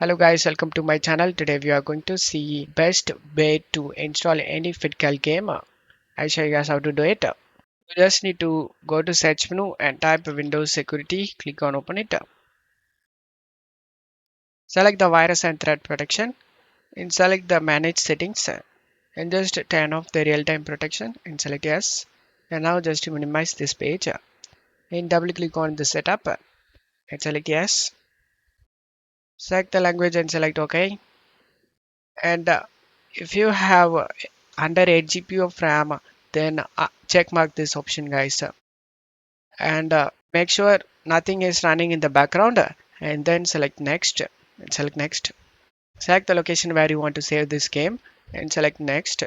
Hello guys, welcome to my channel. Today we are going to see best way to install any FitGirl game. I'll show you guys how to do it. You just need to go to search menu and type Windows Security. Click on open it. Select the virus and threat protection and select the manage settings and just turn off the real-time protection and select yes. And now just minimize this page and double click on the setup and select yes. Select the language and select OK. And if you have under 8 GB of RAM, then check mark this option, guys, and make sure nothing is running in the background, and then select next. And select next. Select the location where you want to save this game, and select next.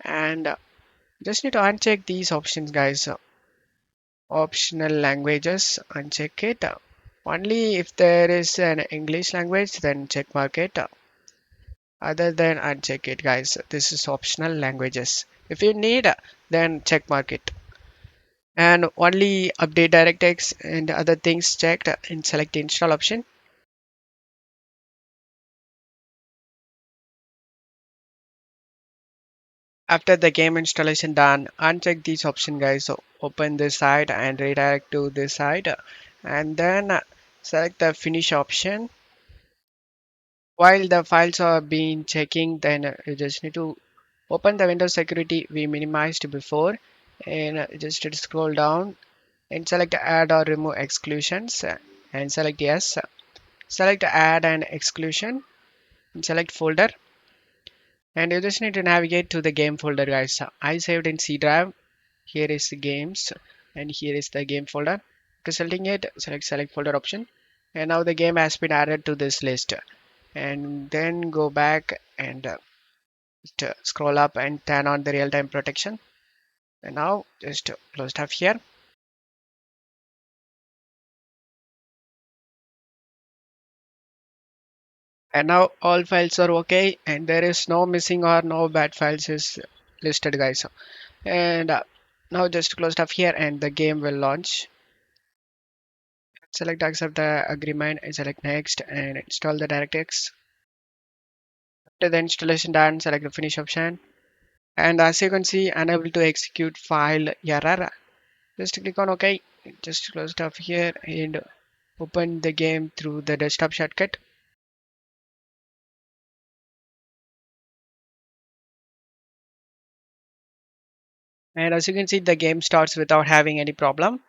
And just need to uncheck these options, guys. Optional languages, uncheck it. Only if there is an English language, then check mark it. Other than uncheck it, guys. This is optional languages. If you need, then check mark it. And only update DirectX and other things checked and select the install option. After the game installation done, uncheck these options, guys. So open this site and redirect to this site, and then select the finish option. While the files are being checking, then you just need to open the Windows security we minimized before, and just scroll down and select add or remove exclusions and select yes. Select add an exclusion and select folder, and you just need to navigate to the game folder, guys. I saved in C drive. Here is the games and here is the game folder. After selecting it, select folder option, and now the game has been added to this list. And then go back and scroll up and turn on the real-time protection, and now just close stuff here. And now all files are okay and there is no missing or no bad files is listed, guys. And now just close stuff here and the game will launch. Select accept the agreement and select next and install the DirectX. After the installation done, select the finish option, and as you can see, unable to execute file error. Just click on OK. Just close stuff here and open the game through the desktop shortcut. And as you can see, the game starts without having any problem.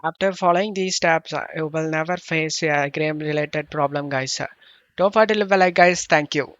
After following these steps, you will never face a game related problem, guys. Don't forget to leave a like, guys. Thank you.